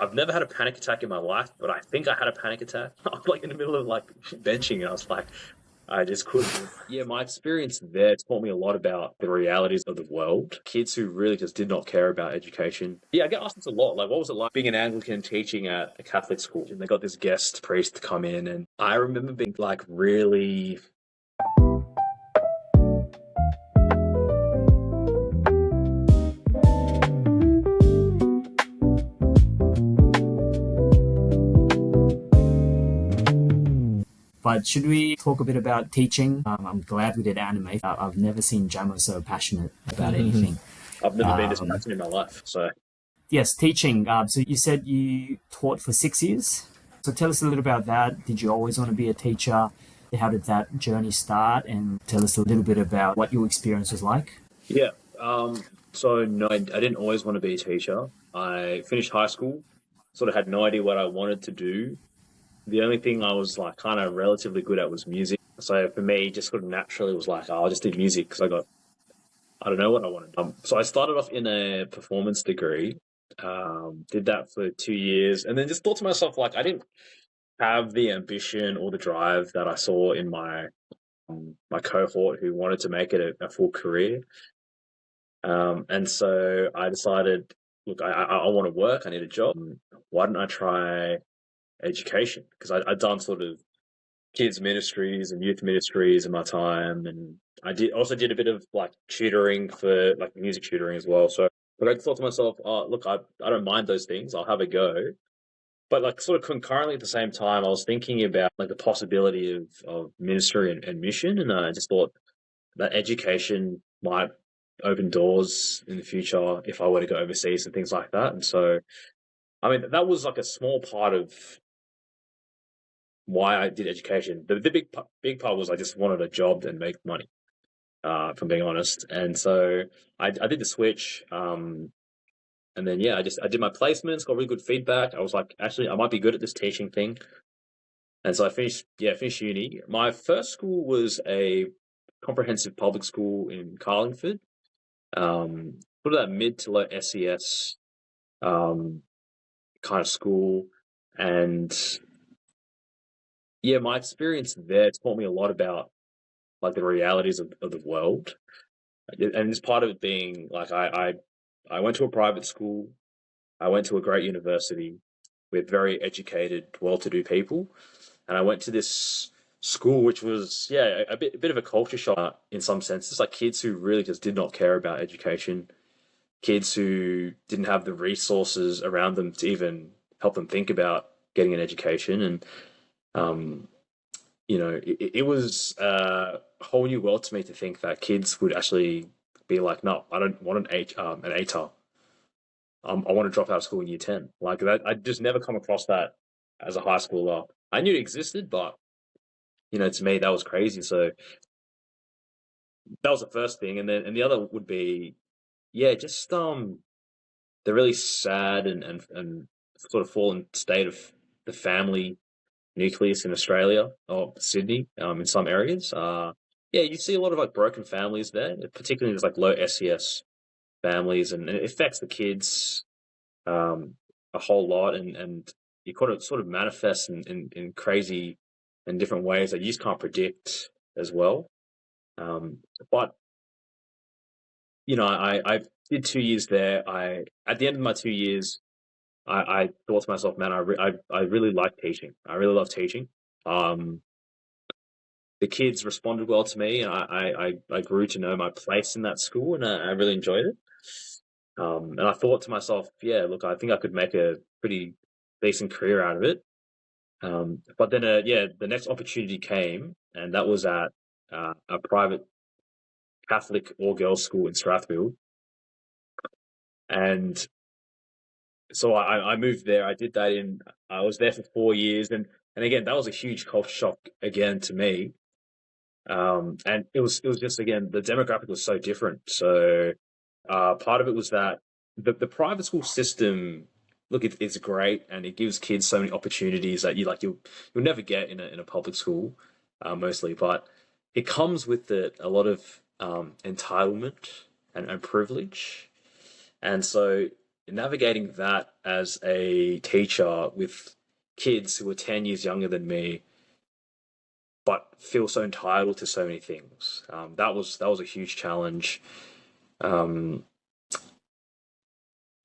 I've never had a panic attack in my life, but I think I had a panic attack. I was like in the middle of like benching, and I was like, I just couldn't. Yeah, my experience there taught me a lot about the realities of the world. Kids who really just did not care about education. Yeah, I get asked this a lot. Like, what was it like being an Anglican teaching at a Catholic school? And they got this guest priest to come in, and I remember being like really. But should we talk a bit about teaching? I'm glad we did anime. I've never seen Jamo so passionate about anything. I've never been this Um, passionate in my life. So yes, teaching. So you said you taught for 6 years. So tell us a little about that. Did you always want to be a teacher? How did that journey start? And tell us a little bit about what your experience was like. yeah. So no, I didn't always want to be a teacher. I finished high school, sort of had no idea what I wanted to do. The only thing I was like kind of relatively good at was music. So for me, just sort of naturally was like, oh, I'll just do music because I don't know what I wanted. So I started off in a performance degree, did that for 2 years, and then just thought to myself, like, I didn't have the ambition or the drive that I saw in my cohort who wanted to make it a full career. And so I decided, look, I want to work. I need a job. Why don't I try education? Because I'd done sort of kids ministries and youth ministries in my time, and I did a bit of like tutoring for like music tutoring as well. So, but I thought to myself, oh, look, I don't mind those things. I'll have a go. But like sort of concurrently at the same time, I was thinking about like the possibility of ministry and mission, and I just thought that education might open doors in the future if I were to go overseas and things like that. And so, I mean, that was like a small part of why I did education. The big part was I just wanted a job and make money, if I'm being honest. And so I did the switch. And then, yeah, I did my placements, got really good feedback. I was like, actually, I might be good at this teaching thing. And so finished uni. My first school was a comprehensive public school in Carlingford, sort of that mid to low SES um, kind of school. And yeah, my experience there taught me a lot about like the realities of the world. And it's part of it being like I went to a private school, I went to a great university with very educated, well-to-do people, and I went to this school which was a bit of a culture shock in some senses, like kids who really just did not care about education, kids who didn't have the resources around them to even help them think about getting an education, and um, it was a whole new world to me to think that kids would actually be like, no, I don't want an ATAR. I want to drop out of school in year 10. Like that, I just never come across that as a high schooler. I knew it existed, but to me that was crazy. So that was the first thing, and the other would be, yeah, just the really sad and sort of fallen state of the family nucleus in Australia or Sydney, in some areas. Yeah, you see a lot of like broken families there, particularly there's like low SES families, and it affects the kids a whole lot, and you kind of sort of manifests in crazy and different ways that you just can't predict as well. But I did 2 years there. At the end of my 2 years, I thought to myself, man, I really like teaching. I really love teaching. Um, the kids responded well to me, and I grew to know my place in that school, and I really enjoyed it. And I thought to myself, yeah, look, I think I could make a pretty decent career out of it. But then, yeah, the next opportunity came, and that was at a private Catholic all girls school in Strathfield. And so I moved there. I was there for 4 years. And again, that was a huge culture shock again to me. And it was just, again, the demographic was so different. So part of it was that the private school system, look, it's great, and it gives kids so many opportunities that you'll never get in a public school, mostly. But it comes with it a lot of entitlement and privilege, and so navigating that as a teacher with kids who are 10 years younger than me, but feel so entitled to so many things. That was a huge challenge. Um,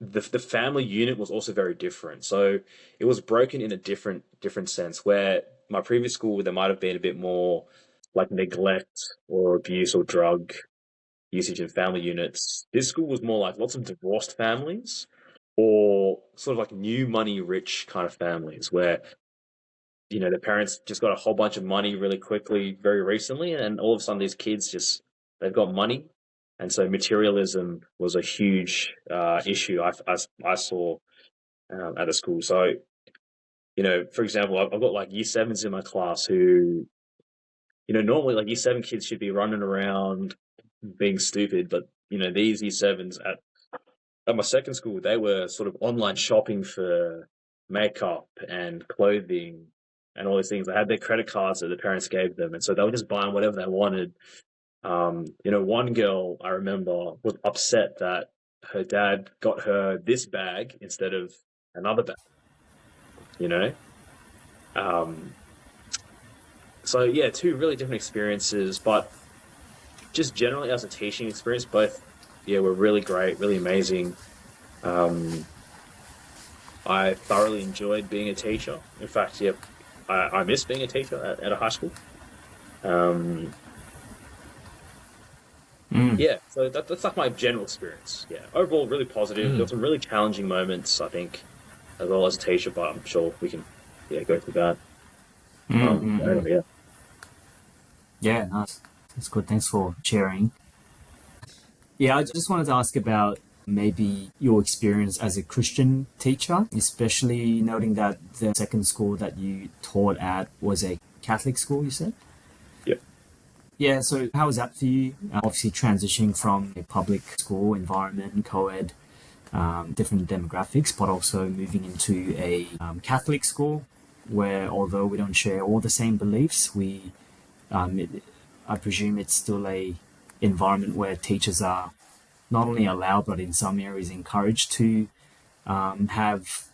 the family unit was also very different. So it was broken in a different sense. Where my previous school, there might have been a bit more like neglect or abuse or drug usage in family units. This school was more like lots of divorced families or sort of like new money rich kind of families where the parents just got a whole bunch of money really quickly very recently, and all of a sudden these kids just they've got money, and so materialism was a huge issue I saw at the school. So for example, I've got like year sevens in my class who normally like year seven kids should be running around being stupid, but these year sevens at my second school, they were sort of online shopping for makeup and clothing and all these things. They had their credit cards that the parents gave them, and so they were just buying whatever they wanted. One girl I remember was upset that her dad got her this bag instead of another bag. You know, um, so yeah, two really different experiences, but just generally as a teaching experience, both were really great, really amazing. Um, I thoroughly enjoyed being a teacher. In fact, yeah, I miss being a teacher at a high school. Um, Mm. yeah, so that's like my general experience. Yeah, overall, really positive. There were some really challenging moments, I think, as well as a teacher, but I'm sure we can, go through that. Mm. Yeah. Yeah, nice. That's good. Thanks for sharing. Yeah, I just wanted to ask about maybe your experience as a Christian teacher, especially noting that the second school that you taught at was a Catholic school, you said? Yeah. Yeah, so how was that for you? Obviously, transitioning from a public school environment, co ed, different demographics, but also moving into a Catholic school where, although we don't share all the same beliefs, it, I presume it's still a environment where teachers are not only allowed, but in some areas encouraged to have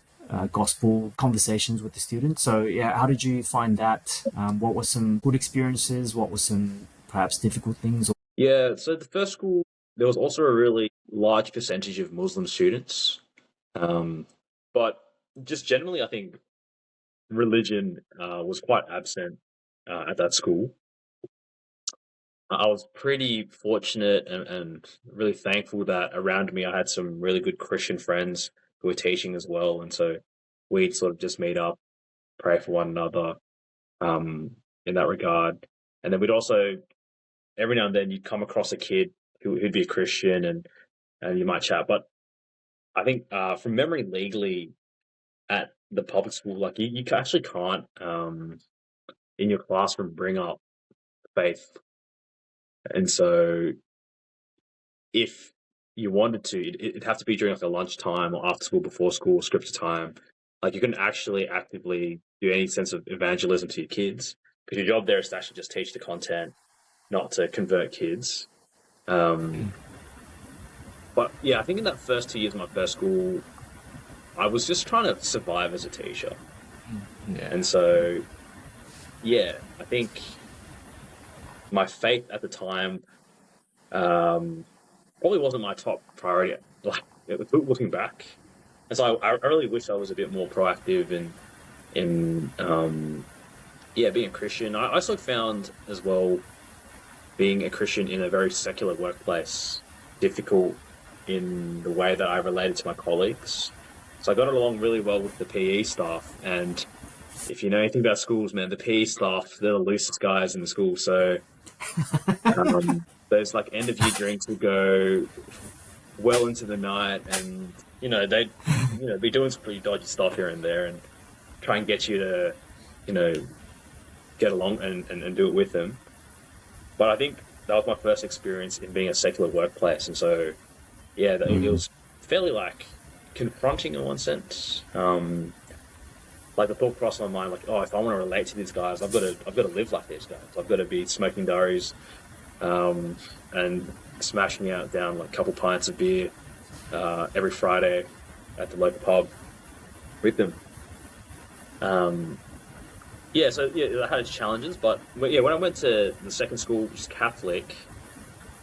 gospel conversations with the students. So, yeah, how did you find that? What were some good experiences? What were some perhaps difficult things? Yeah, so the first school, there was also a really large percentage of Muslim students. Um, but just generally, I think religion was quite absent at that school. I was pretty fortunate and really thankful that around me I had some really good Christian friends who were teaching as well, and so we'd sort of just meet up, pray for one another um, in that regard, and then we'd also every now and then you'd come across a kid who'd be a Christian and you might chat. But I think from memory, legally at the public school, like you actually can't in your classroom bring up faith, and so if you wanted to, it'd have to be during like a lunchtime or after school, before school, scripture time. Like you couldn't actually actively do any sense of evangelism to your kids because your job there is to actually just teach the content, not to convert kids. Um, but yeah, I think in that first 2 years of my first school, I was just trying to survive as a teacher, Yeah. and so yeah, I think my faith at the time um, probably wasn't my top priority. Like looking back, and so I really wish I was a bit more proactive in being a Christian. I also found as well being a Christian in a very secular workplace difficult in the way that I related to my colleagues. So I got along really well with the PE staff, and if you know anything about schools, man, the PE staff they're the loosest guys in the school. So those like end of year drinks would go well into the night, and they'd be doing some pretty dodgy stuff here and there, and try and get you to you know get along and do it with them. But I think that was my first experience in being a secular workplace, and so yeah, it Mm. was fairly like confronting in one sense. Like the thought crossed my mind, like, oh, if I want to relate to these guys, I've got to live like these guys. I've got to be smoking diaries, and smashing out down like a couple pints of beer every Friday, at the local pub with them. Um, yeah, so yeah, I had its challenges, but yeah, when I went to the second school, which is Catholic,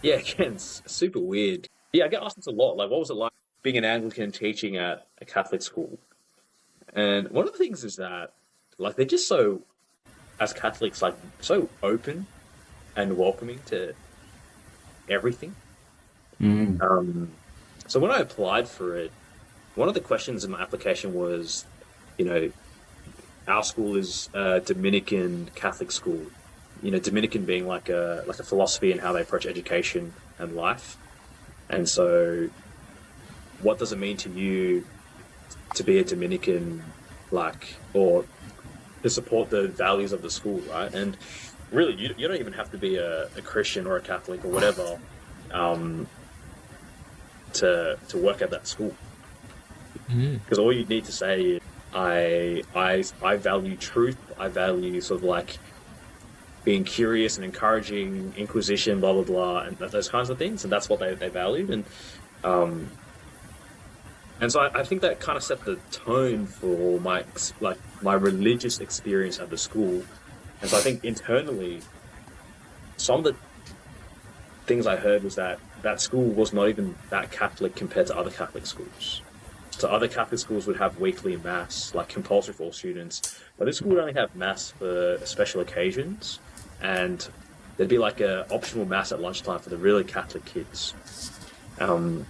yeah, again, it's super weird. Yeah, I get asked this a lot. Like, what was it like being an Anglican teaching at a Catholic school? And one of the things is that, like, they're just so, as Catholics, like, so open and welcoming to everything. Mm. Um, so when I applied for it, one of the questions in my application was, you know, our school is a Dominican Catholic school. You know, Dominican being like a philosophy in how they approach education and life. And so, what does it mean to you to be a Dominican, like, or to support the values of the school, right? And really, you don't even have to be a Christian or a Catholic or whatever um, to work at that school. Mm. Because all you need to say is, I value truth. I value sort of like being curious and encouraging inquisition, blah blah blah, and those kinds of things. And that's what they value. Um, and so I think that kind of set the tone for my religious experience at the school. And so I think internally, some of the things I heard was that that school was not even that Catholic compared to other Catholic schools. So other Catholic schools would have weekly mass, like compulsory for all students, but this school would only have mass for special occasions, and there'd be like a optional mass at lunchtime for the really Catholic kids. Um,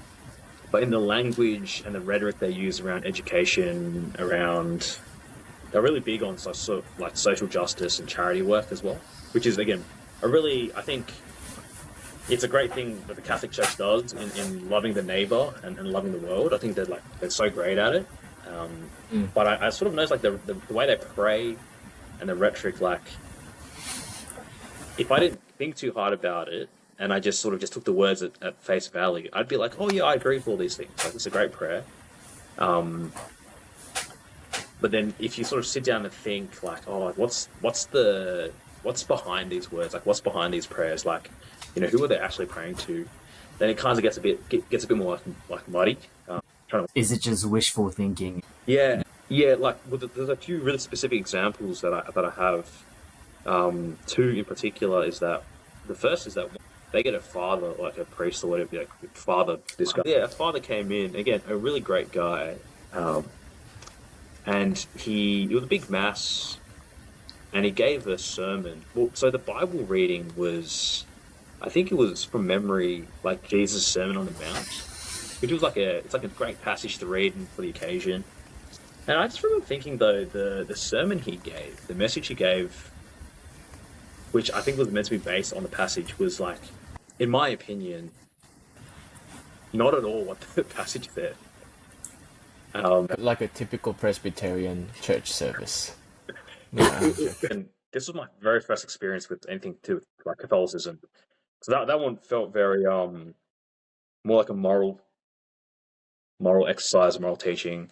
but in the language and the rhetoric they use around education, around they're really big on like social justice and charity work as well, which is again a really I think it's a great thing that the Catholic Church does in loving the neighbor and loving the world. I think they're so great at it. Mm. But I sort of notice like the way they pray and the rhetoric, like if I didn't think too hard about it and I just sort of just took the words at face value, I'd be like, oh yeah, I agree with all these things. Like it's a great prayer. Um, but then if you sort of sit down and think like, oh, what's behind these words? Like what's behind these prayers? Like, who are they actually praying to? Then it kind of gets a bit more like muddy. Trying to Is it just wishful thinking? yeah yeah like well, there's a few really specific examples that I have. Two in particular is that the first is that they get a father, like a priest or whatever, like father. This guy, yeah, a father came in again, a really great guy, and it was a big mass, and he gave a sermon. Well, so the Bible reading was, I think it was from memory, like Jesus' Sermon on the Mount, which was it's like a great passage to read for the occasion. And I just remember thinking though, the sermon he gave, the message he gave, which I think was meant to be based on the passage, was like, in my opinion, not at all what the passage said. Like a typical Presbyterian church service. Yeah. And this was my very first experience with anything to do with like Catholicism. So that one felt very more like a moral exercise, moral teaching.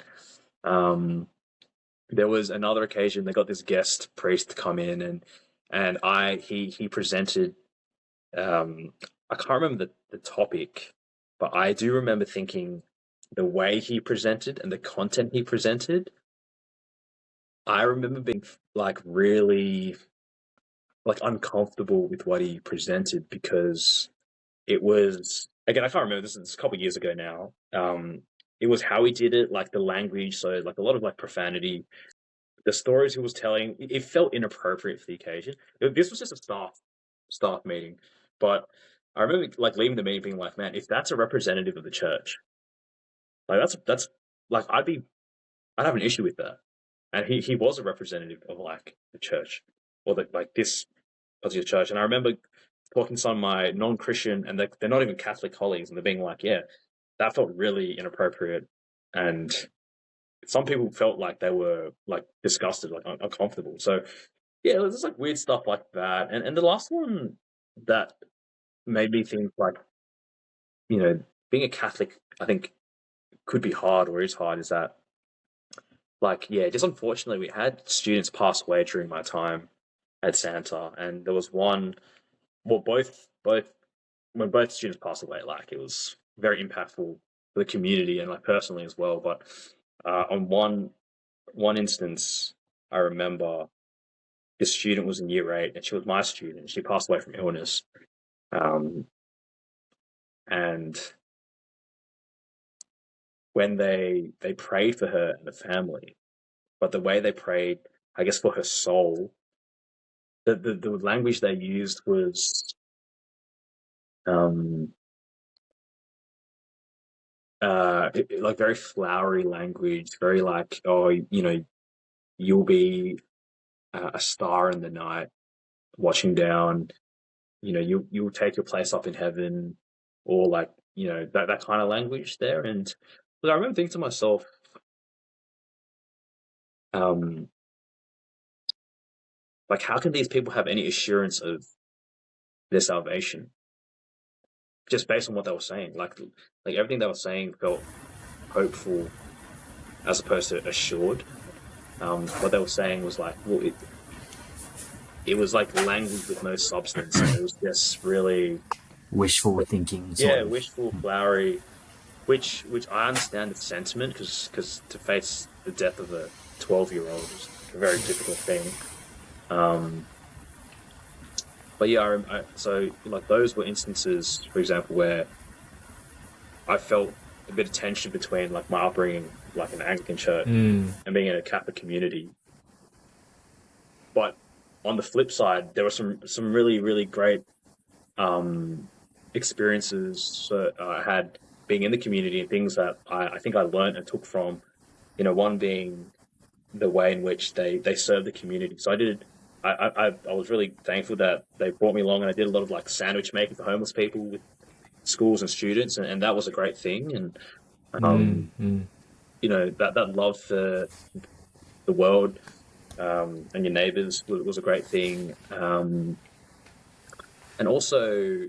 There was another occasion they got this guest priest to come in and he presented I can't remember the topic, but I do remember thinking the way he presented and the content he presented, I remember being like really like uncomfortable with what he presented because it was again I can't remember this is a couple of years ago now. It was how he did it, like the language, so like a lot of like profanity. The stories he was telling, it felt inappropriate for the occasion. This was just a staff meeting, but I remember like leaving the meeting being like, man, if that's a representative of the church, like that's like I'd have an issue with that. And he was a representative of like the church or like this particular church. And I remember talking to some of my non-Christian and they're not even Catholic colleagues, and they're being like, yeah, that felt really inappropriate. And some people felt like they were like disgusted, like uncomfortable. So yeah, there's like weird stuff like that. And the last one that made me think like, being a Catholic, I think could be hard or is hard is that like, yeah, just unfortunately we had students pass away during my time at Santa, and there was one, well, both when both students passed away, like it was very impactful for the community and like personally as well. But on one instance, I remember this student was in year 8, and she was my student. She passed away from illness, and when they prayed for her and the family, but the way they prayed, I guess, for her soul, the language they used was like very flowery language, very like, oh, you know, you'll be a star in the night watching down, you know, you'll take your place up in heaven, or like, you know, that kind of language there. And I remember thinking to myself, like, how can these people have any assurance of their salvation just based on what they were saying? Like everything they were saying felt hopeful as opposed to assured. What they were saying was like, well, it was like language with no substance. And it was just really wishful thinking. Wishful, flowery. Which I understand the sentiment, because to face the death of a 12-year-old is a very difficult thing. But yeah, so like those were instances, for example, where I felt a bit of tension between like my upbringing, like an Anglican church, and being in a Catholic community. But on the flip side, there were some really, really great experiences I had being in the community, and things that I think I learned and took from, you know, one being the way in which they serve the community. So I was really thankful that they brought me along, and I did a lot of like sandwich making for homeless people with schools and students, and that was a great thing. And you know, that love for the world and your neighbors was a great thing. And also,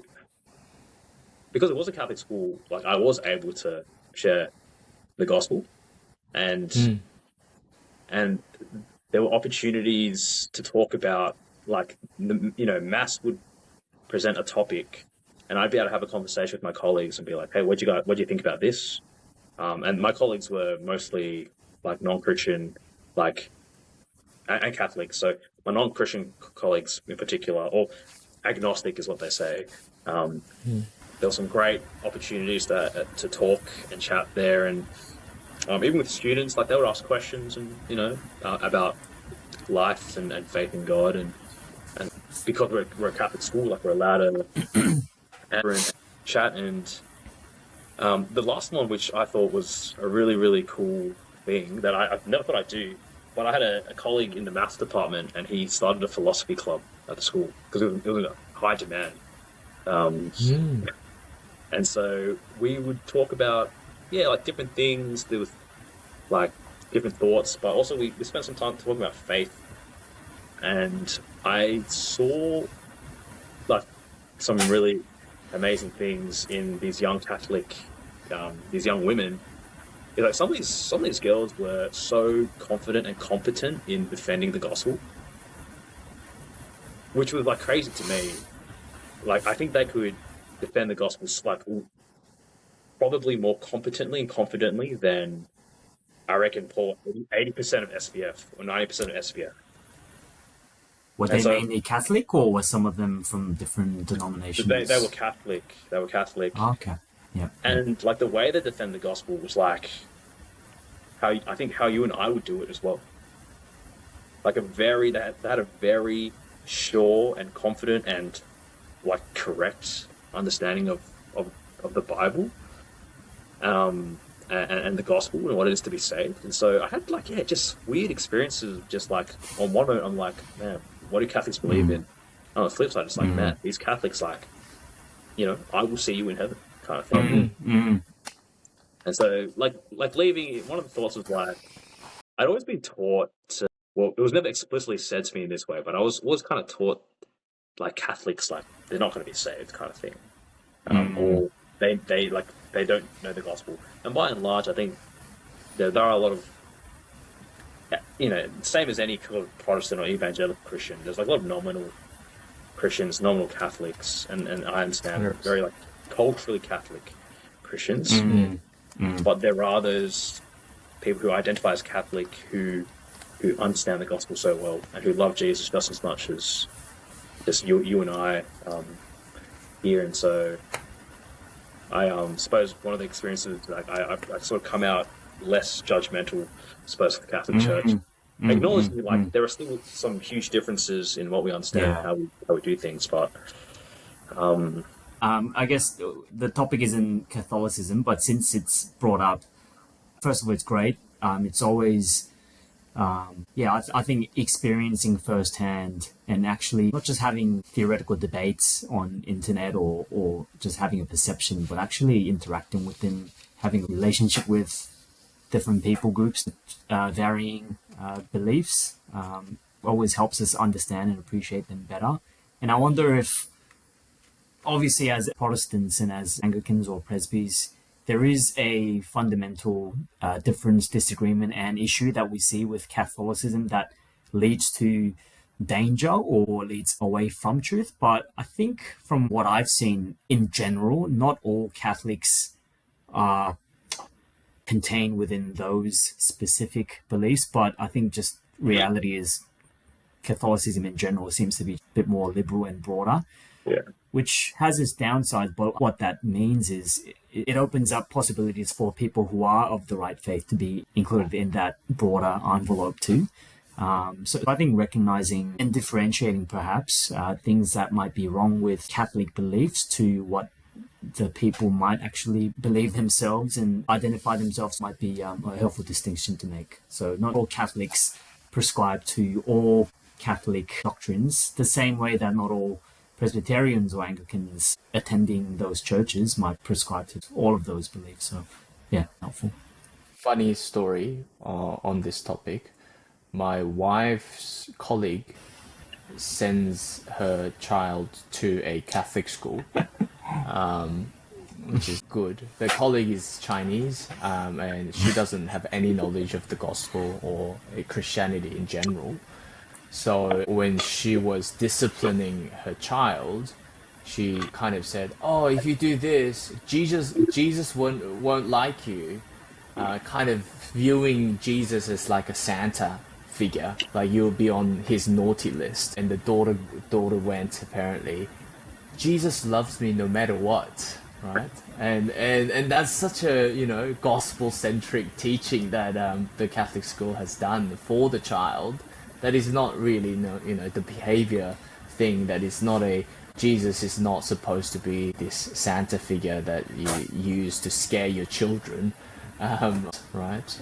because it was a Catholic school, like I was able to share the gospel, and there were opportunities to talk about, like, you know, Mass would present a topic, and I'd be able to have a conversation with my colleagues and be like, hey, what do you think about this? And my colleagues were mostly like non-Christian, like, and Catholic. So my non-Christian colleagues in particular, or agnostic is what they say. There were some great opportunities to talk and chat there, and even with students, like they would ask questions, and you know, about life and faith in God, and because we're a Catholic school, like we're allowed to and chat. And the last one, which I thought was a really, really cool thing that I never thought I'd do, but I had a colleague in the maths department, and he started a philosophy club at the school because it was in high demand. And so we would talk about, like different things. There was like different thoughts, but also we spent some time talking about faith. And I saw like some really amazing things in these young Catholic, these young women. Like some of these girls were so confident and competent in defending the gospel, which was like crazy to me. Like I think they could defend the gospel like probably more competently and confidently than I reckon 80% of SPF or 90% of SPF. Were they mainly Catholic, or were some of them from different denominations? They were Catholic. They were Catholic. Oh, okay. Yeah. And like the way they defend the gospel was like how you and I would do it as well. Like they had a very sure and confident and like correct understanding of the Bible, and the gospel and what it is to be saved. And so I had just weird experiences. Just like on one moment, I'm like, man, what do Catholics believe in? On the flip side, it's like, man, these Catholics, like, you know, I will see you in heaven, kind of thing. And so, like leaving, one of the thoughts was like, I'd always been taught to. Well, it was never explicitly said to me in this way, but I was kind of taught like Catholics, like they're not going to be saved, kind of thing, or they don't know the gospel. And by and large, I think there are a lot of, you know, same as any kind of Protestant or evangelical Christian, there's like a lot of nominal Christians, nominal Catholics, and I understand very like culturally Catholic Christians. But there are those people who identify as Catholic who understand the gospel so well and who love Jesus just as much as just you and I here. And so I suppose one of the experiences, like I sort of come out less judgmental, I suppose, for the Catholic Church, acknowledging like there are still some huge differences in what we understand and Yeah. how we do things, but I guess the topic isn't Catholicism, but since it's brought up, first of all, it's great. It's always, I think experiencing firsthand and actually not just having theoretical debates on internet or just having a perception, but actually interacting with them, having a relationship with different people groups, varying beliefs, always helps us understand and appreciate them better. And I wonder if, obviously, as Protestants and as Anglicans or Presbys, there is a fundamental difference, disagreement, and issue that we see with Catholicism that leads to danger or leads away from truth. But I think from what I've seen in general, not all Catholics are contained within those specific beliefs. But I think just reality is Catholicism in general seems to be a bit more liberal and broader, yeah, which has its downsides. But what that means is it opens up possibilities for people who are of the right faith to be included in that broader envelope too. So I think recognizing and differentiating perhaps things that might be wrong with Catholic beliefs to what the people might actually believe themselves and identify themselves might be a helpful distinction to make. So not all Catholics prescribe to all Catholic doctrines the same way that not all Presbyterians or Anglicans attending those churches might prescribe to all of those beliefs. So, yeah, helpful. Funny story on this topic. My wife's colleague sends her child to a Catholic school, which is good. The colleague is Chinese, and she doesn't have any knowledge of the gospel or Christianity in general. So when she was disciplining her child, she kind of said, "Oh, if you do this, Jesus won't like you." Kind of viewing Jesus as like a Santa figure, like you'll be on his naughty list. And the daughter went, apparently, "Jesus loves me no matter what." Right, and that's such a gospel centric teaching that the Catholic school has done for the child. That is not really the behavior thing. That is not Jesus is not supposed to be this Santa figure that you use to scare your children, right?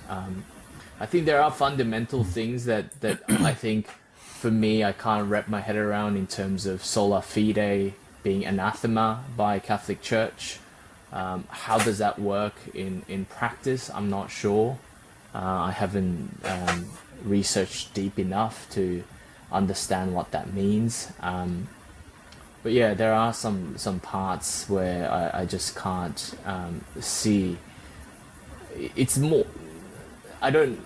I think there are fundamental things that I think, for me, I can't wrap my head around in terms of sola fide being anathema by Catholic Church. How does that work in practice? I'm not sure. I haven't researched deep enough to understand what that means. But yeah, there are some parts where I just can't see. It's more, I don't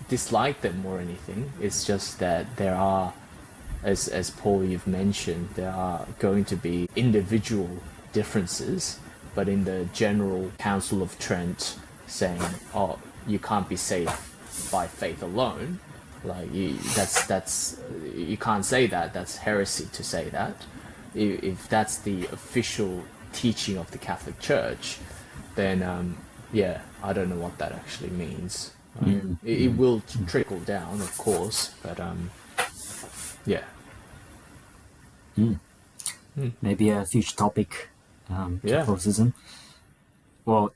dislike them or anything. It's just that there are, as Paul, you've mentioned, there are going to be individual differences, but in the general Council of Trent saying, "Oh, you can't be saved by faith alone," like that's you can't say that. That's heresy to say that. If that's the official teaching of the Catholic Church, then I don't know what that actually means. It will trickle down, of course, but yeah. Maybe a future topic, Yeah. Catholicism. Well,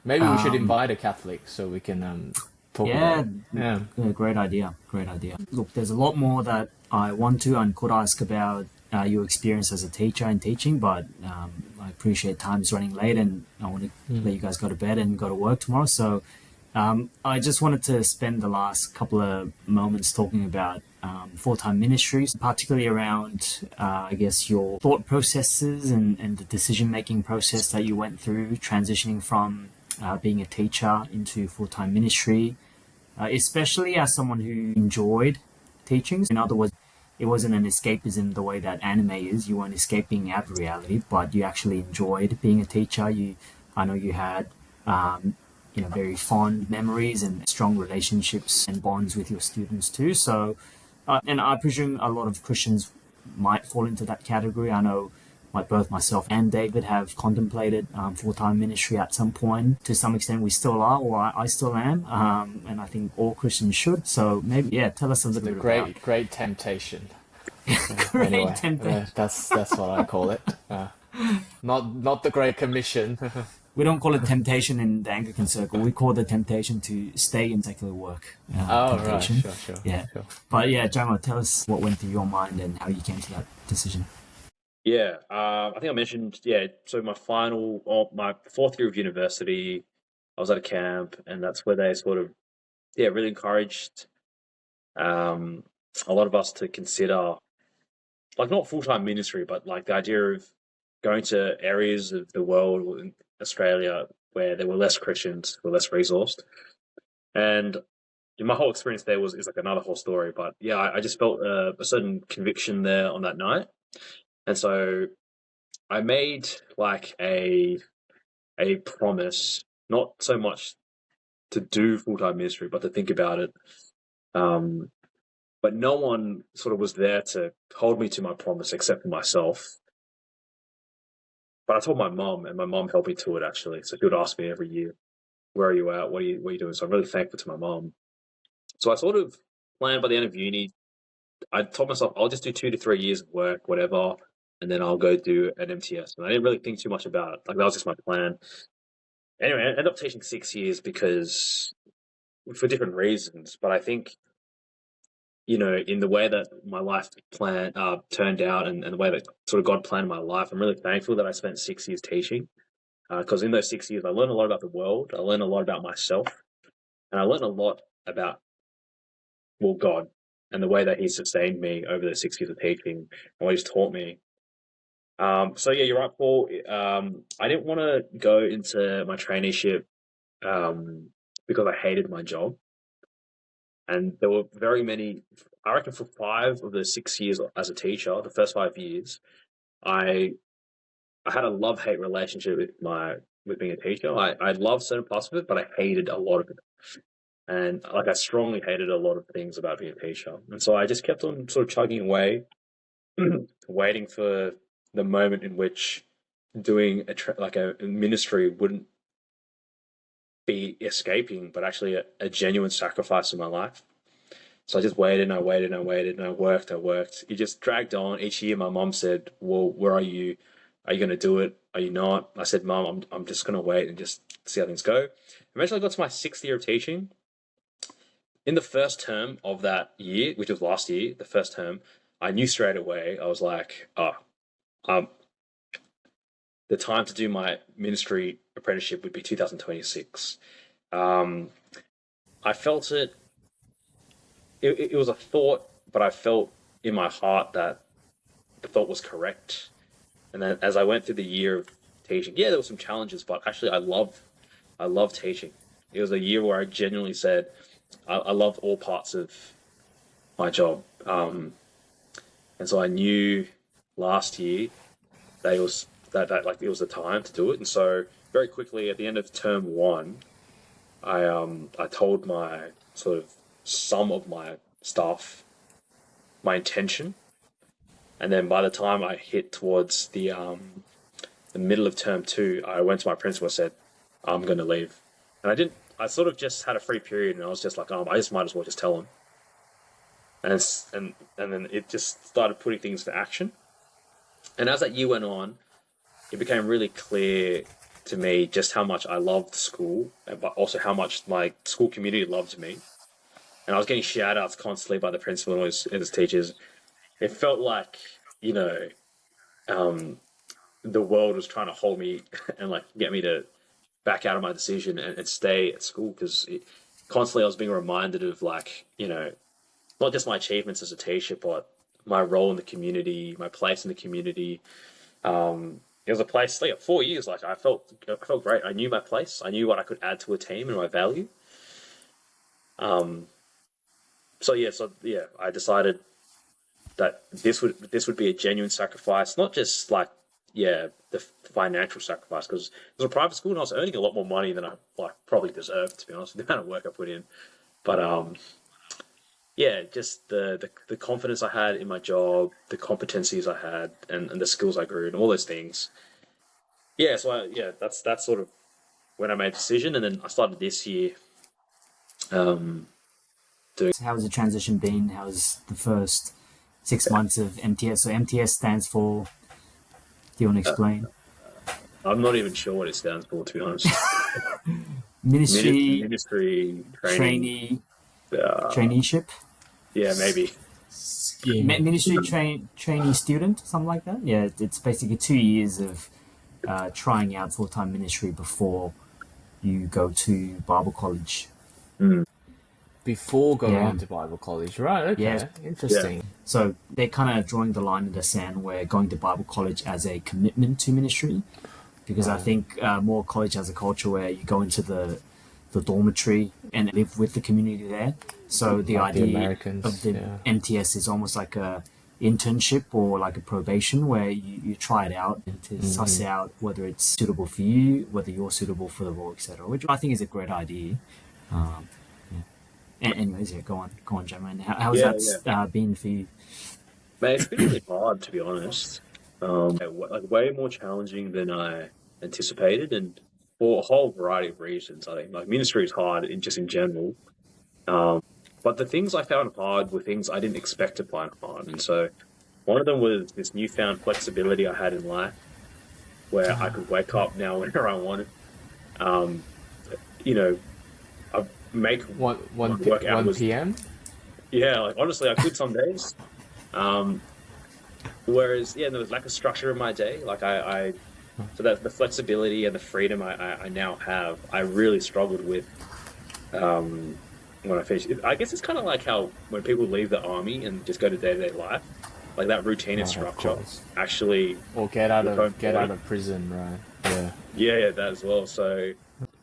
Maybe we should invite a Catholic so we can talk about it. Yeah. Great idea. Great idea. Look, there's a lot more that I want to and could ask about your experience as a teacher and teaching, but I appreciate time's running late and I want to let you guys go to bed and go to work tomorrow. So I just wanted to spend the last couple of moments talking about full-time ministries, particularly around, I guess, your thought processes and the decision-making process that you went through transitioning from being a teacher into full-time ministry, especially as someone who enjoyed teaching. In other words, it wasn't an escapism the way that anime is. You weren't escaping out of reality, but you actually enjoyed being a teacher. I know you had very fond memories and strong relationships and bonds with your students too. So, and I presume a lot of Christians might fall into that category. I know both myself and David have contemplated full-time ministry at some point. To some extent, we still are, or I still am, and I think all Christians should. So maybe, tell us a little bit about great temptation. great Anyway, temptation. that's what I call it. Not the Great Commission. We don't call it temptation in the Anglican circle. We call the temptation to stay in secular work. Oh, Temptation. right, sure. Yeah. Sure. But yeah, Jamo, tell us what went through your mind and how you came to that decision. Yeah, I think I mentioned, so my fourth year of university, I was at a camp, and that's where they sort of, really encouraged a lot of us to consider, like, not full-time ministry, but like the idea of going to areas of the world in Australia where there were less Christians, were less resourced. And my whole experience there is like another whole story. But yeah, I just felt a certain conviction there on that night. And so I made like a promise, not so much to do full-time ministry, but to think about it. But no one sort of was there to hold me to my promise except for myself. But I told my mom, and my mom helped me to it actually. So she would ask me every year, "Where are you at? What are you doing?" So I'm really thankful to my mom. So I sort of planned by the end of uni. I told myself I'll just do 2 to 3 years of work, whatever, and then I'll go do an MTS. And I didn't really think too much about it. Like that was just my plan. Anyway, I ended up teaching 6 years because for different reasons. But I think, in the way that my life turned out and the way that sort of God planned my life, I'm really thankful that I spent 6 years teaching. Because in those 6 years, I learned a lot about the world. I learned a lot about myself. And I learned a lot about, God and the way that He sustained me over those 6 years of teaching and what He's taught me. So yeah, you're right, Paul. I didn't want to go into my traineeship because I hated my job. And there were very many, I reckon for 5 of the 6 years as a teacher, the first 5 years, I had a love-hate relationship with being a teacher. I loved certain parts of it, but I hated a lot of it. And like I strongly hated a lot of things about being a teacher. And so I just kept on sort of chugging away, waiting for the moment in which doing a ministry wouldn't be escaping, but actually a genuine sacrifice in my life. So I just waited and I waited and I waited and I worked. It just dragged on. Each year my mom said, "Well, where are you? Are you going to do it? Are you not?" I said, "Mom, I'm just going to wait and just see how things go." Eventually I got to my 6th year of teaching. In the first term of that year, which was last year, the first term, I knew straight away, I was like, the time to do my ministry apprenticeship would be 2026. I felt it. It was a thought, but I felt in my heart that the thought was correct. And then as I went through the year of teaching, there were some challenges, but actually I love teaching. It was a year where I genuinely said, I loved all parts of my job. And so I knew last year that it was it was the time to do it. And so very quickly at the end of term 1, I told my sort of some of my staff my intention. And then by the time I hit towards the middle of term 2, I went to my principal and said, "I'm going to leave." And I sort of just had a free period, and I was just like, I just might as well just tell him. And then it just started putting things to action. And as that year went on, it became really clear to me just how much I loved school, but also how much my school community loved me. And I was getting shout outs constantly by the principal and his teachers. It felt like, the world was trying to hold me and like get me to back out of my decision and stay at school, because constantly I was being reminded of not just my achievements as a teacher, but my role in the community, my place in the community. It was a place, 4 years, I felt great. I knew my place. I knew what I could add to a team and my value. So I decided that this would be a genuine sacrifice, not just the financial sacrifice, because it was a private school and I was earning a lot more money than I like probably deserved, to be honest, with the amount of work I put in. But yeah, just the confidence I had in my job, the competencies I had, and the skills I grew, and all those things. Yeah, so that's sort of when I made the decision, and then I started this year. Um, doing. So how's the transition been? How's the first 6 months of MTS? So MTS stands for. Do you want to explain? I'm not even sure what it stands for, to be honest. Ministry Ministry training. trainee Uh, traineeship. yeah, maybe. Scheme. Ministry trainee student, something like that. Yeah, it's basically 2 years of trying out full time ministry before you go to Bible college. Before going Yeah. into Bible college, right? Okay, Yeah. interesting. So they're kind of drawing the line in the sand where going to Bible college as a commitment to ministry, because I think more college has a culture where you go into the dormitory and live with the community there. So the Like the idea Americans, of the yeah. MTS is almost like a internship or like a probation where you try it out and to suss out whether it's suitable for you, whether you're suitable for the role, etc. Which I think is a great idea. Um, anyways, yeah, go on, Jameson. How's Yeah, that been for you? Man, it's been really hard, to be honest. Like way more challenging than I anticipated, and for a whole variety of reasons. I think like ministry is hard in general. But the things I found hard were things I didn't expect to find hard, and so one of them was this newfound flexibility I had in life, where I could wake up now whenever I wanted. Um, you know, I make my work 1 hours. p.m. Yeah, like honestly, I could some days. Um, Whereas, yeah, there was lack of structure in my day. Like so that the flexibility and the freedom I now have, I really struggled with when I finished. I guess it's kind of like how when people leave the army and just go to day-to-day life, like that routine and Right, of structure course. actually. Or get out Your own body. of prison, right? Yeah. Yeah, that as well. So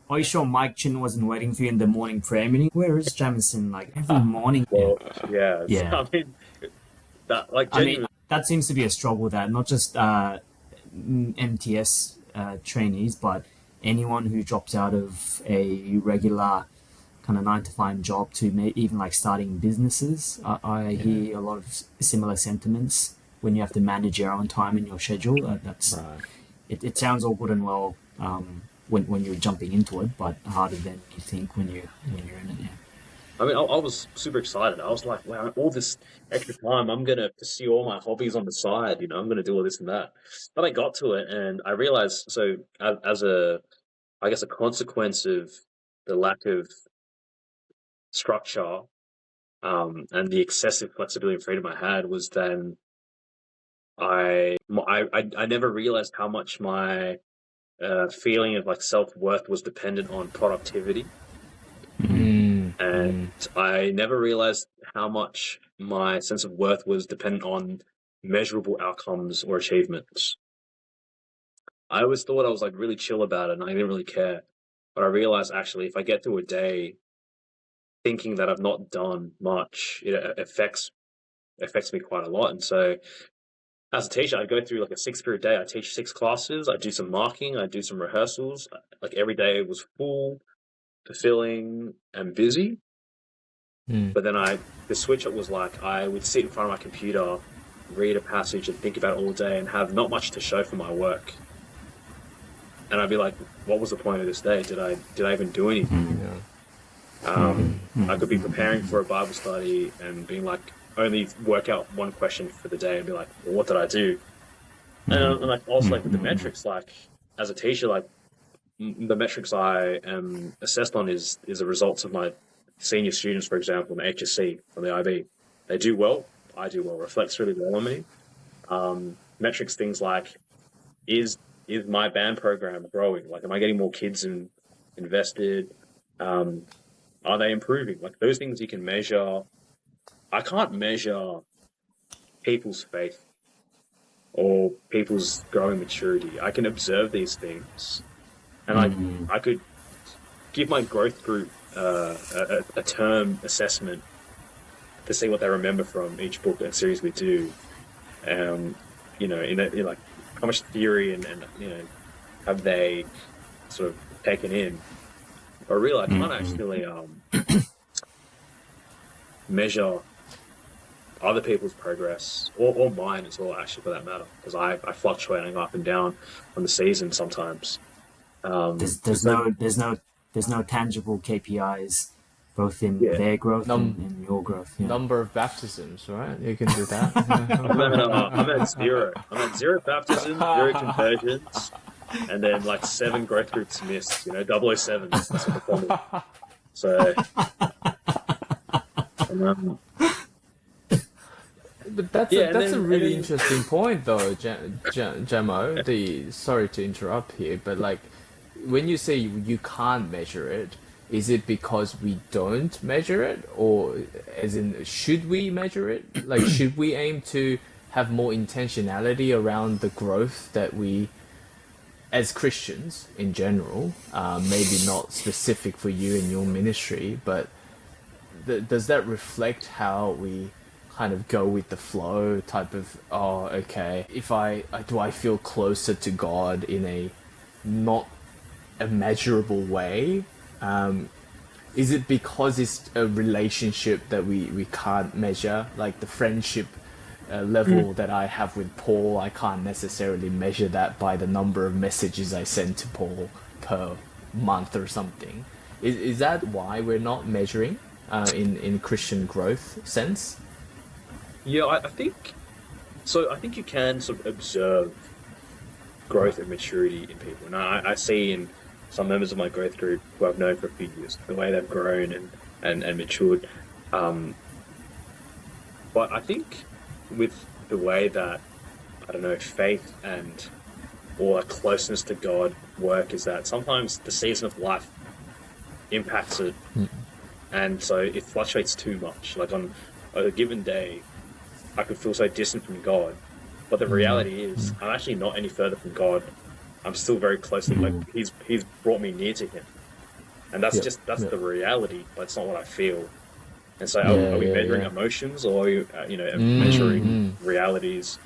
Are you sure Mike Chin wasn't waiting for you in the morning prayer meeting? Where is Jameson? Like every morning. well, yeah. Yeah. So, I mean, that like I genuinely. mean, that seems to be a struggle that not just MTS trainees, but anyone who drops out of a regular kind of 9 to 5 job to even like starting businesses. I hear a lot of similar sentiments when you have to manage your own time and your schedule. That's Right. it sounds all good and well when you're jumping into it, but harder than you think when you're in it. Yeah. I mean, I was super excited. I was like, wow, all this extra time, I'm going to pursue all my hobbies on the side. I'm going to do all this and that. But I got to it and I realized, so as I guess, a consequence of the lack of structure and the excessive flexibility and freedom I had was then I never realized how much my feeling of like self-worth was dependent on productivity. And I never realized how much my sense of worth was dependent on measurable outcomes or achievements. I always thought I was like really chill about it and I didn't really care. But I realized actually if I get through a day thinking that I've not done much, it affects me quite a lot. And so as a teacher, I go through like a 6 period day. I teach 6 classes, I do some marking, I do some rehearsals. Like every day was full, fulfilling and busy. But then the switch up was like I would sit in front of my computer, read a passage and think about it all day and have not much to show for my work. And I'd be like, what was the point of this day? Did I even do anything? I could be preparing for a Bible study and being like, only work out one question for the day and be like, well, what did I do? And like also like with the metrics, like as a teacher, like the metrics I am assessed on is the results of my senior students, for example, in the HSC from the IB. They do well, I do well, reflects really well on me. Metrics, things like, is my band program growing? Like, am I getting more kids invested? Are they improving? Like those things you can measure. I can't measure people's faith or people's growing maturity. I can observe these things, and I could give my growth group a term assessment to see what they remember from each book and series we do. In like how much theory and have they sort of taken in. But really, I can't actually measure other people's progress or mine as well, actually, for that matter, because I fluctuating up and down on the season sometimes. There's no tangible KPIs, both in Yeah. their growth and your growth. Yeah. Number of baptisms, right? You can do that. I'm at zero. I'm at zero baptisms, zero conversions, and then like 7 growth groups missed. 007. That's what they call me. So, But that's a really interesting point, though, Jamo. Sorry to interrupt here, but like when you say you can't measure it, is it because we don't measure it, or as in should we measure it? Like should we aim to have more intentionality around the growth that we, as Christians in general, maybe not specific for you and your ministry, but does that reflect how we kind of go with the flow type of, oh, okay, if do I feel closer to God in a not a measurable way? Is it because it's a relationship that we can't measure, like the friendship level that I have with Paul? I can't necessarily measure that by the number of messages I send to Paul per month or something. Is that why we're not measuring in Christian growth sense? yeah, I think so. I think you can sort of observe growth and maturity in people. And I see in some members of my growth group who I've known for a few years, the way they've grown and matured. But I think with the way that, I don't know, faith or a closeness to God work is that sometimes the season of life impacts it. And so it fluctuates too much. Like on a given day, I could feel so distant from God. But the reality is, I'm actually not any further from God. I'm still very close to him. Like he's brought me near to him, and that's the reality. But it's not what I feel. And so, are we measuring emotions, or are we, measuring realities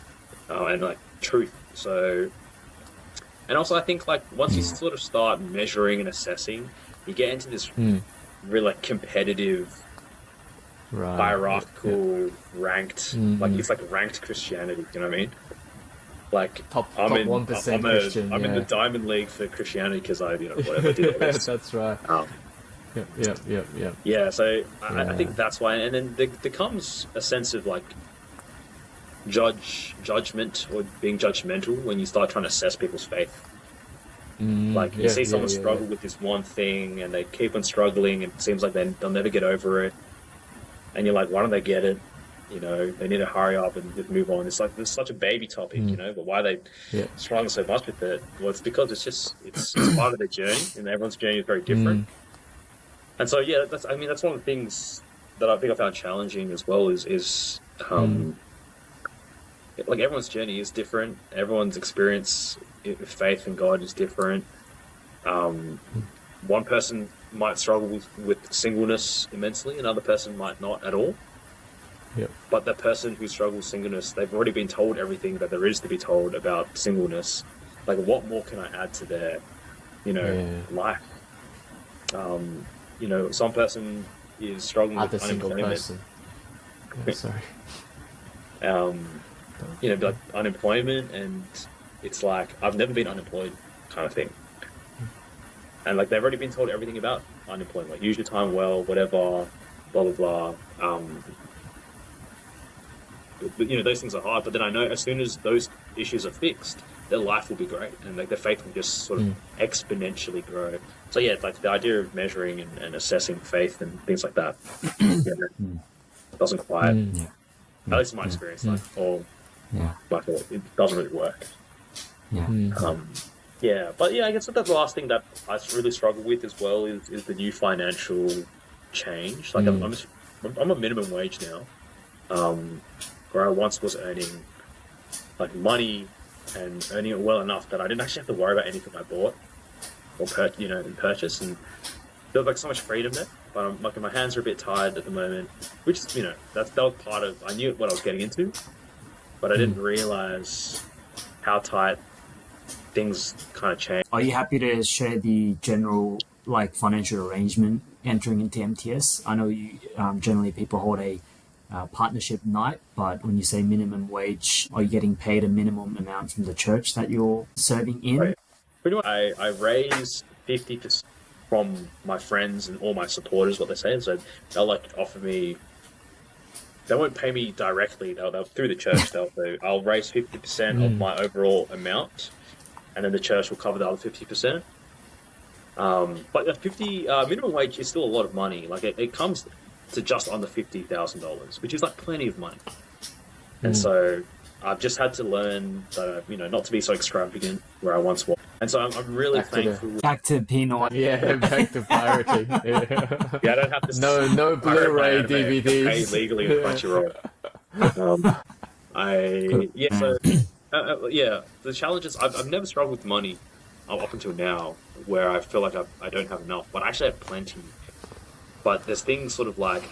and like truth? So, and also, I think like once you sort of start measuring and assessing, you get into this really like competitive, hierarchical, ranked, like it's like ranked Christianity. You know what I mean? Like top 1% Christian. I'm in the Diamond League for Christianity because I, whatever did all this. That's right. Yep. Yeah, so I think that's why, and then there comes a sense of like judgment or being judgmental when you start trying to assess people's faith. Like you see someone struggle with this one thing, and they keep on struggling, and it seems like they'll never get over it. And you're like, why don't they get it? They need to hurry up and just move on. It's like it's such a baby topic, but why are they struggling so much with it? Well, it's because it's part of their journey, and everyone's journey is very different. And so that's one of the things that I think I found challenging as well is like everyone's journey is different. Everyone's experience with faith in God is different. One person might struggle with singleness immensely, another person might not at all. Yep. But the person who struggles with singleness, they've already been told everything that there is to be told about singleness. Like, what more can I add to their, life? Some person is struggling with unemployment. Sorry. Like unemployment, and it's like, I've never been unemployed kind of thing. And like, they've already been told everything about unemployment, like use your time well, whatever, blah, blah, blah. But, those things are hard, but then I know as soon as those issues are fixed, their life will be great, and like their faith will just sort of exponentially grow. So like the idea of measuring and assessing faith and things like that doesn't quite, at least in my experience, it doesn't really work. But I guess that's the last thing that I really struggle with as well is the new financial change. Like I'm a minimum wage now, where I once was earning like money and earning it well enough that I didn't actually have to worry about anything I bought or purchase, and there was like so much freedom there. But I'm like, my hands are a bit tired at the moment, which is that was part of, I knew what I was getting into, but I didn't realize how tight things kind of change. Are you happy to share the general like financial arrangement entering into MTS? I know you generally people hold a partnership night, but when you say minimum wage, are you getting paid a minimum amount from the church that you're serving in? Right. Pretty much, I raise 50% from my friends and all my supporters, what they're saying. So they'll like offer me, they won't pay me directly. They'll through the church. They'll do. I'll raise 50% of my overall amount, and then the church will cover the other 50%. But the 50 minimum wage is still a lot of money. Like it comes to just under $50,000, which is like plenty of money. And so I've just had to learn that, not to be so extravagant where I once was. And so I'm really thankful. Back to Pinot. Yeah, back to pirating. Yeah, Yeah, I don't have to. no Blu-ray pirate my anime, DVDs. pay legally with Crunchyroll. The challenges. I've never struggled with money up until now, where I feel like I don't have enough, but I actually have plenty. But there's things sort of like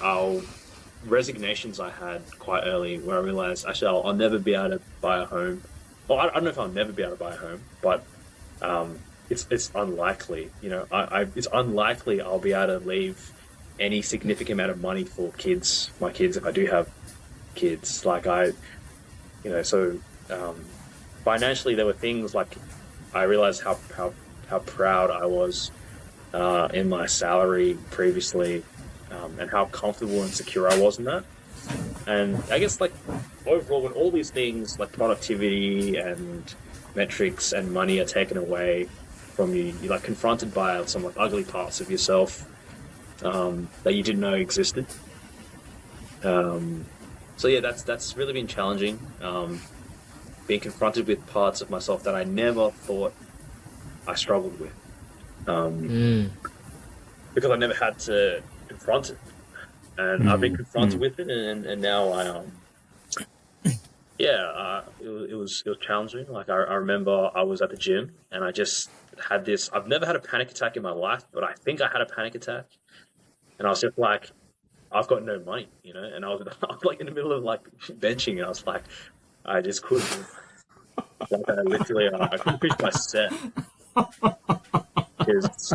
resignations I had quite early where I realized actually I'll never be able to buy a home. Well, I don't know if I'll never be able to buy a home, but it's unlikely. It's unlikely I'll be able to leave any significant amount of money for my kids, if I do have kids. Financially there were things like I realized how proud I was in my salary previously, and how comfortable and secure I was in that. And I guess like overall, when all these things like productivity and metrics and money are taken away from you, you're like confronted by some like ugly parts of yourself that you didn't know existed. So yeah, that's really been challenging. Being confronted with parts of myself that I never thought I struggled with, because I never had to confront it, and I've been confronted with it, and now it was challenging. Like I remember I was at the gym and I just had this. I've never had a panic attack in my life, but I think I had a panic attack, and I was just like, I've got no money, and I was like in the middle of like benching, and I was like, I just couldn't. Like I literally, I couldn't finish my set because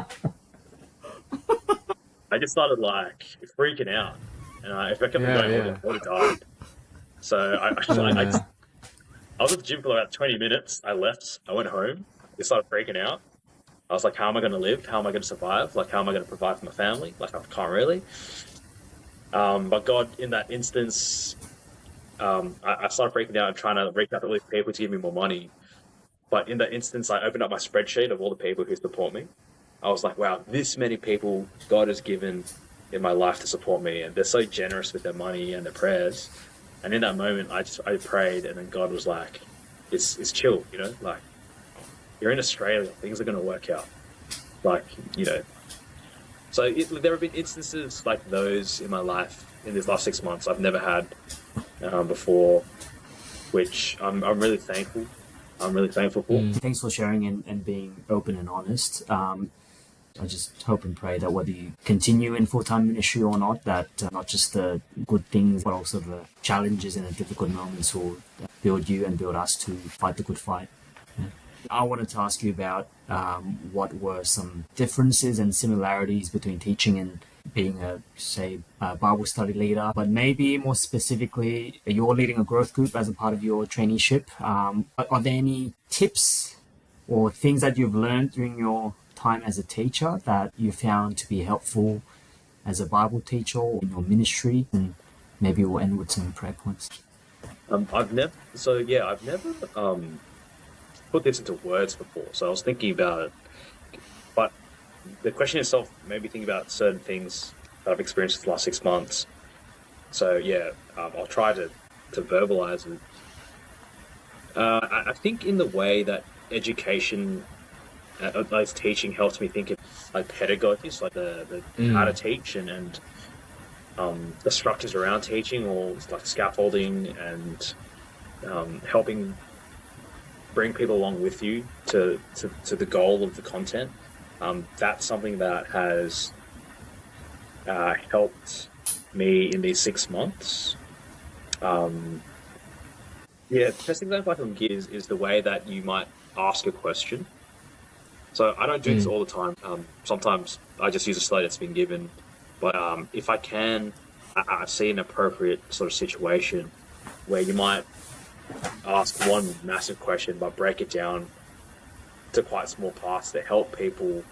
I just started like freaking out, and if I kept going, I would have died. So I was at the gym for about 20 minutes. I left. I went home. I started freaking out. I was like, how am I going to live? How am I going to survive? Like, how am I going to provide for my family? Like, I can't really. But God, in that instance, I started freaking out and trying to reach out to all these people to give me more money. But in that instance, I opened up my spreadsheet of all the people who support me. I was like, wow, this many people God has given in my life to support me, and they're so generous with their money and their prayers. And in that moment, I prayed, and then God was like, it's chill, like you're in Australia, things are going to work out, like. So there have been instances like those in my life in these last 6 months I've never had before, which I'm really thankful. I'm really thankful for. Thanks for sharing and being open and honest. I just hope and pray that whether you continue in full-time ministry or not, that not just the good things, but also the challenges and the difficult moments will build you and build us to fight the good fight. Yeah. I wanted to ask you about what were some differences and similarities between teaching and being a Bible study leader, but maybe more specifically, you're leading a growth group as a part of your traineeship. Are there any tips or things that you've learned during your time as a teacher that you found to be helpful as a Bible teacher or in your ministry? And maybe we'll end with some prayer points. I've never put this into words before, so I was thinking about it. But the question itself made me think about certain things that I've experienced the last 6 months. So yeah, I'll try to verbalize it. I think in the way that education, like teaching, helps me think of like pedagogies, like the how to teach and the structures around teaching, or like scaffolding and helping bring people along with you to the goal of the content. That's something that has helped me in these 6 months. Yeah, the best example I can give is the way that you might ask a question. So I don't do this Mm, all the time. Sometimes I just use a slate that's been given. But if I can, I see an appropriate sort of situation where you might ask one massive question, but break it down to quite small parts to help people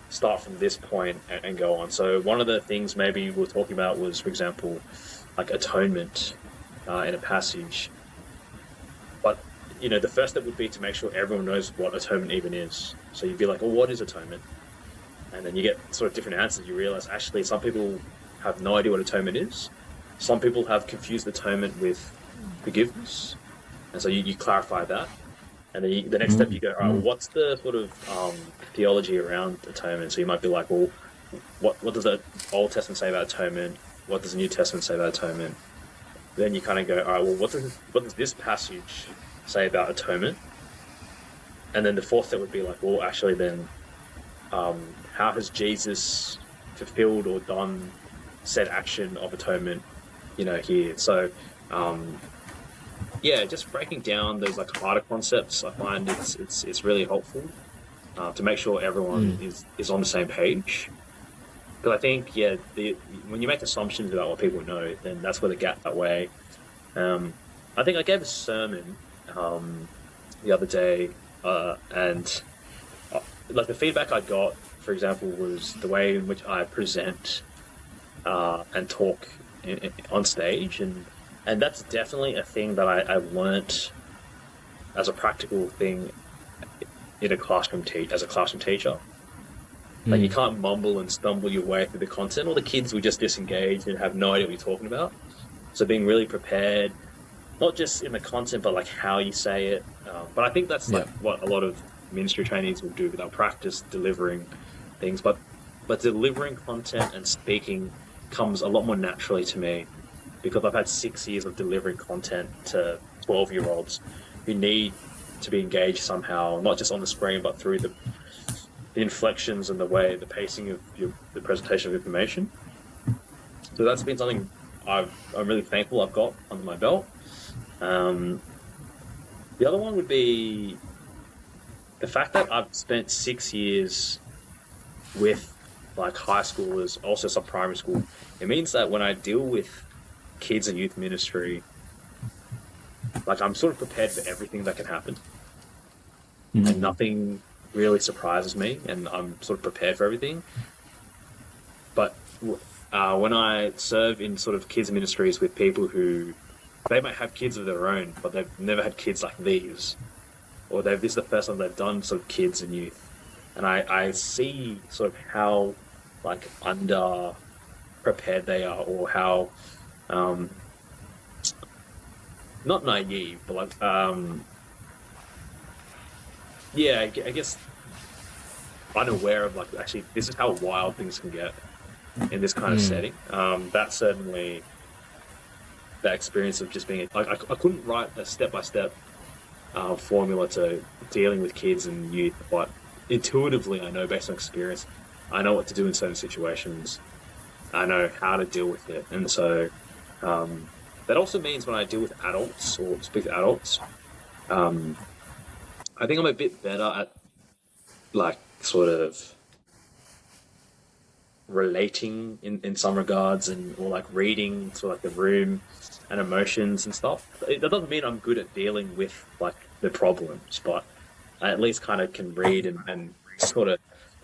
start from this point and go on. So one of the things maybe we were talking about was, for example, like atonement in a passage. But the first step would be to make sure everyone knows what atonement even is. So you'd be like, "Well, what is atonement?" And then you get sort of different answers. You realize actually some people have no idea what atonement is. Some people have confused atonement with forgiveness, and so you clarify that. And then the next step you go, all right, well, what's the sort of theology around atonement? So you might be like, well, what does the Old Testament say about atonement? What does the New Testament say about atonement? Then you kind of go, all right, well, what does this passage say about atonement? And then the fourth step would be like, well, actually, then how has Jesus fulfilled or done said action of atonement, here? So, yeah, just breaking down those like harder concepts, I find it's really helpful to make sure everyone is on the same page. Because I think, yeah, when you make assumptions about what people know, then that's where the gap that way. I think I gave a sermon the other day, and like the feedback I got, for example, was the way in which I present and talk on stage, and that's definitely a thing that I learnt as a practical thing in a classroom as a classroom teacher. Like you can't mumble and stumble your way through the content, or the kids will just disengage and have no idea what you're talking about. So being really prepared, not just in the content, but like how you say it. But I think that's like what a lot of ministry trainees will do. They'll practice delivering things, but delivering content and speaking comes a lot more naturally to me because I've had 6 years of delivering content to 12-year-olds who need to be engaged somehow, not just on the screen, but through the inflections and the pacing of the presentation of information. So that's been something I'm really thankful I've got under my belt. The other one would be the fact that I've spent 6 years with like high schoolers, also some primary school. It means that when I deal with kids and youth ministry, like I'm sort of prepared for everything that can happen, and nothing really surprises me, and I'm sort of prepared for everything. But when I serve in sort of kids ministries with people who they might have kids of their own, but they've never had kids like these, or this is the first time they've done sort of kids and youth, and I see sort of how like under prepared they are, or how not naive, but like yeah, I guess unaware of like actually this is how wild things can get in this kind of setting. That's certainly that experience of just being like I couldn't write a step-by-step formula to dealing with kids and youth, but intuitively I know based on experience I know what to do in certain situations. I know how to deal with it, and so that also means when I deal with adults or speak to adults, I think I'm a bit better at like sort of relating in some regards, and or like reading to like the room and emotions and stuff. That doesn't mean I'm good at dealing with like the problems, but I at least kind of can read and sort of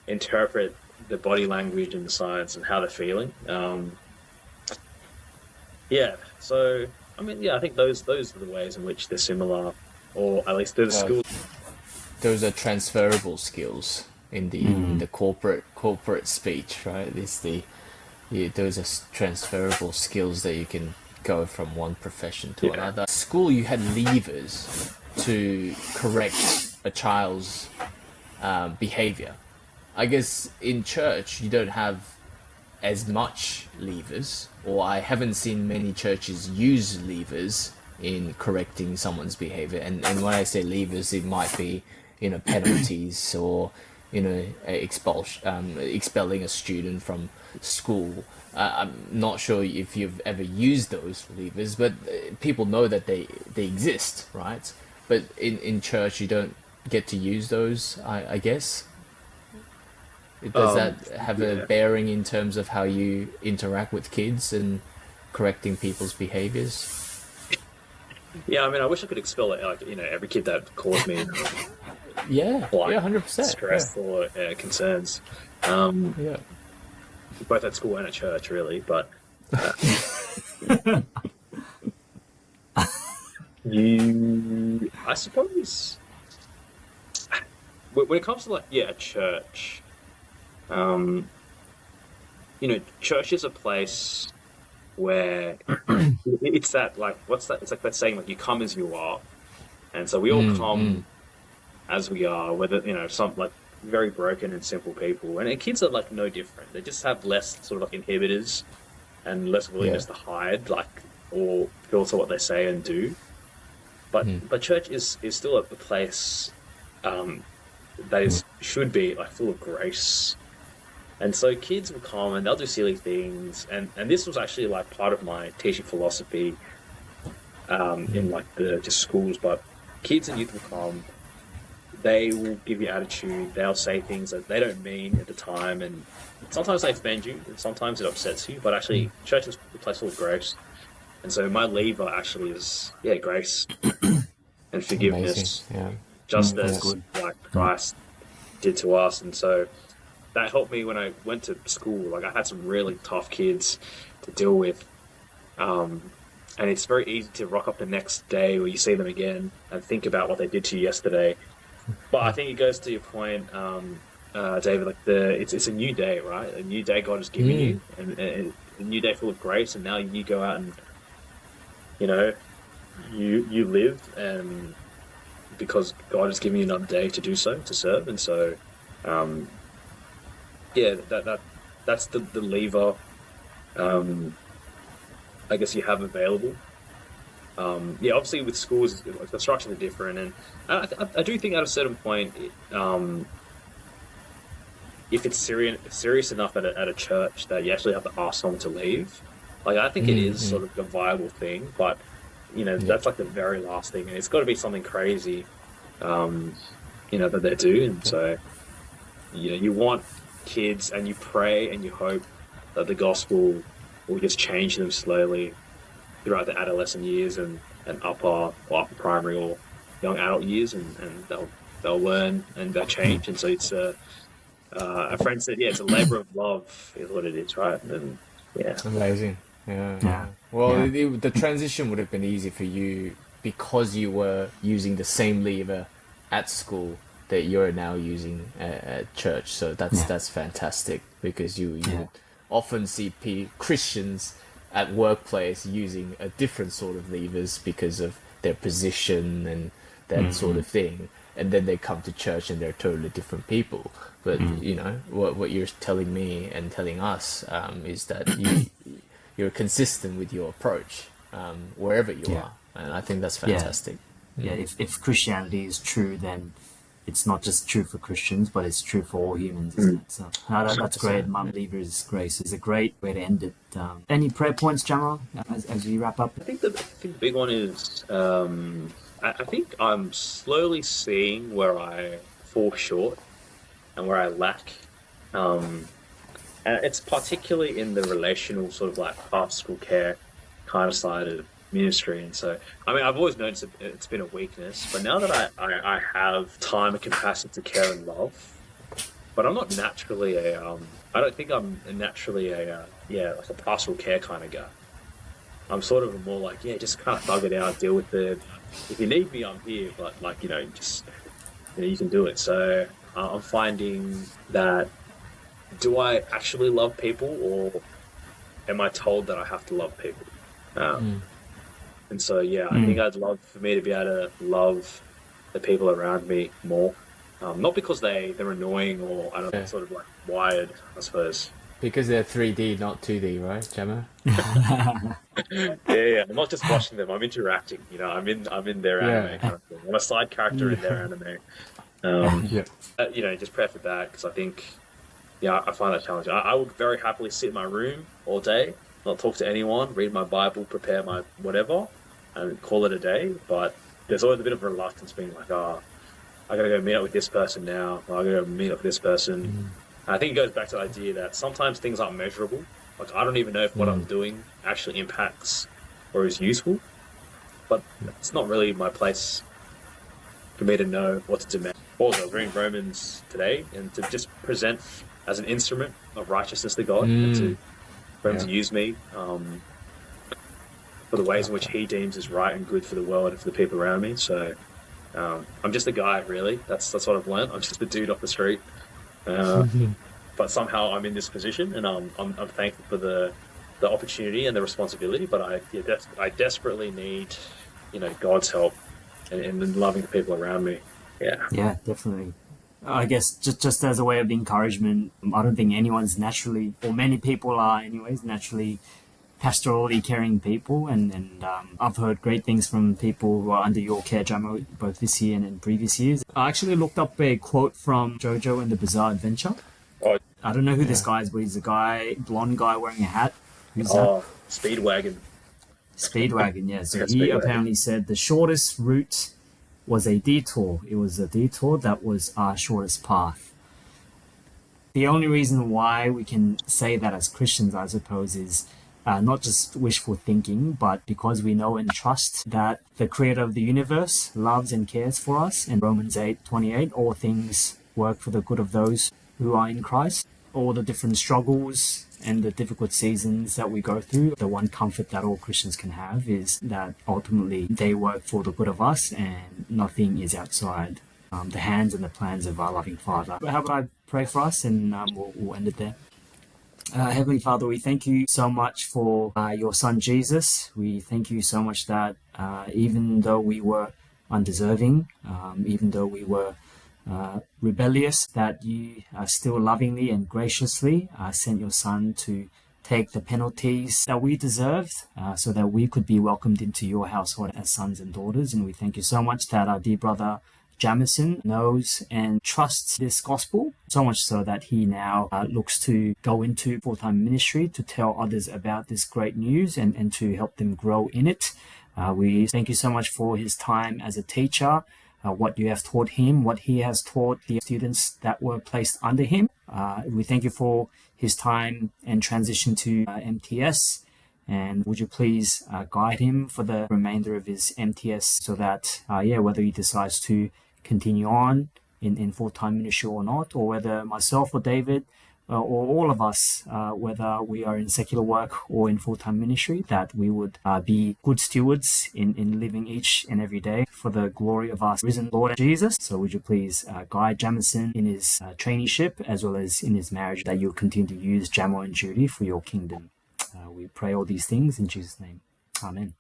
interpret the body language and the signs and how they're feeling. Yeah, so I mean, yeah, I think those are the ways in which they're similar, or at least they're the skills. Those are transferable skills in the corporate speech, right? Those are transferable skills that you can go from one profession to another. School, you had levers to correct a child's behavior. I guess in church you don't have as much levers, or I haven't seen many churches use levers in correcting someone's behavior. And when I say levers, it might be penalties or expelling a student from school. I'm not sure if you've ever used those levers, but people know that they exist, right? But in church, you don't get to use those, I guess. Does that Um, have a yeah. bearing in terms of how you interact with kids and correcting people's behaviors? Yeah, I mean, I wish I could expel it, like, every kid that caused me Yeah, like yeah, 100%. Yeah, stress or concerns, um, yeah. both at school and at church, really. But uh, I suppose, when it comes to like, yeah, church, um, church is a place where it's that, like, what's that? It's like that saying, like, you come as you are, and so we all Mm, mm, come as we are, whether, some like very broken and simple people, and kids are like no different. They just have less sort of like inhibitors and less yeah. willingness to hide, like, or filter what they say and do. But church is still a place um, that is should be like full of grace. And so kids will come and they'll do silly things, and this was actually like part of my teaching philosophy in like the just schools. But kids and youth will come, they will give you attitude, they'll say things that they don't mean at the time, and sometimes they offend you, and sometimes it upsets you. But actually, church is a place full of grace, and so my lever actually is, yeah, grace and Amazing. forgiveness, Yeah, just That's yeah. as good. like Christ did to us. And so that helped me when I went to school. Like, I had some really tough kids to deal with, um, and it's very easy to rock up the next day or you see them again and think about what they did to you yesterday. But I think it goes to your point, David. Like, it's a new day, right? A new day God has given Mm, you, and a new day full of grace. And now you go out and you know you live, and because God has given you another day to do so, to serve. And so, um, yeah, that's the lever. Um, I guess you have available. Yeah, obviously with schools, like, the structures are different, and I do think at a certain point, if it's serious enough at a church that you actually have to ask someone to leave, like, I think it mm, is mm. sort of a viable thing. But Yeah, that's like the very last thing, and it's got to be something crazy, um, that they do. And so, you want kids, and you pray and you hope that the gospel will just change them slowly throughout the adolescent years and upper primary or young adult years, and they'll learn and they'll change. And so it's a friend said, yeah, it's a labor of love is what it is, right? And yeah. amazing. Yeah, Yeah, yeah. Well, yeah, the transition would have been easy for you because you were using the same lever at school that you're now using at church. So yeah, that's fantastic because you yeah. would often see Christians at workplace using a different sort of levers because of their position and that sort Mm-hmm. of thing. And then they come to church and they're totally different people. But what you're telling me and telling us is that you're consistent with your approach wherever you Yeah, are, and I think that's yeah, fantastic. yeah. If Christianity is true, then it's not just true for Christians, but it's true for all humans, isn't Mm. it? So no, that's great. 100%. My believer's grace is a great way to end it. Any prayer points, Jamal, as you wrap up? I think the big one is, I think I'm slowly seeing where I fall short and where I lack. Um, and it's particularly in the relational sort of like pastoral care kind of side of ministry. And so, I mean, I've always noticed it's been a weakness, but now that I have time and capacity to care and love, but I'm not naturally I don't think I'm naturally yeah, like a pastoral care kind of guy. I'm sort of more like, yeah, just kind of thug it out, deal with it. If you need me, I'm here, but like, just, you can do it. So I'm finding that, do I actually love people, or am I told that I have to love people? Um, and so, yeah, I think Mm. I'd love for me to be able to love the people around me more. Not because they're annoying, or I don't know, Yeah, sort of like wired, I suppose. because they're 3D, not 2D, right, Gemma? Yeah, yeah. I'm not just watching them. I'm interacting. I'm in their Yeah, anime kind of thing. I'm a side character in their Yeah. anime. Um, yeah, just pray for that, because I think yeah, I find that challenging. I would very happily sit in my room all day, not talk to anyone, read my Bible, prepare my whatever, and call it a day. But there's always a bit of reluctance being like, I gotta go meet up with this person now, or I gotta go meet up with this person. Mm. And I think it goes back to the idea that sometimes things aren't measurable. Like, I don't even know if what I'm Mm. doing actually impacts or is useful, but it's not really my place for me to know what to demand. Also, I was reading Romans today, and to just present as an instrument of righteousness to God, and Mm. to for Him Yeah. to use me for the ways in which Okay. He deems is right and good for the world and for the people around me. So I'm just a guy, really. That's what I've learned. I'm just a dude off the street, uh, but somehow I'm in this position, and I'm thankful for the opportunity and the responsibility. But I desperately need, God's help and loving the people around me. Yeah. Yeah, definitely. I guess just as a way of encouragement, I don't think anyone's naturally, or many people are anyways, naturally pastorally caring people. And I've heard great things from people who are under your care, Jamo, both this year and in previous years. I actually looked up a quote from Jojo and the Bizarre Adventure. Oh, I don't know who this Yeah. guy is, but he's a guy, blonde guy wearing a hat. Who's that? oh, Speedwagon. Speedwagon, yeah. So Yeah, he Speedwagon. apparently said the shortest route was a detour. It was a detour that was our shortest path. The only reason why we can say that as Christians, I suppose, is not just wishful thinking, but because we know and trust that the creator of the universe loves and cares for us. And Romans 8:28, all things work for the good of those who are in Christ. All the different struggles and the difficult seasons that we go through, the one comfort that all Christians can have is that ultimately they work for the good of us and nothing is outside the hands and the plans of our loving Father. But how about I pray for us, and we'll end it there. Heavenly Father, we thank you so much for your Son Jesus. We thank you so much that even though we were undeserving, even though we were rebellious, that you still lovingly and graciously sent your Son to take the penalties that we deserved so that we could be welcomed into your household as sons and daughters. And we thank you so much that our dear brother Jameson knows and trusts this gospel, so much so that he now looks to go into full-time ministry to tell others about this great news and to help them grow in it. We thank you so much for his time as a teacher, what you have taught him, what he has taught the students that were placed under him. We thank you for his time and transition to MTS. And would you please guide him for the remainder of his MTS so that, whether he decides to continue on in full-time ministry or not, or whether myself or David or all of us, whether we are in secular work or in full-time ministry, that we would be good stewards in living each and every day for the glory of our risen Lord Jesus. So would you please guide Jameson in his traineeship as well as in his marriage, that you'll continue to use Jamo and Judy for your kingdom. We pray all these things in Jesus' name. Amen.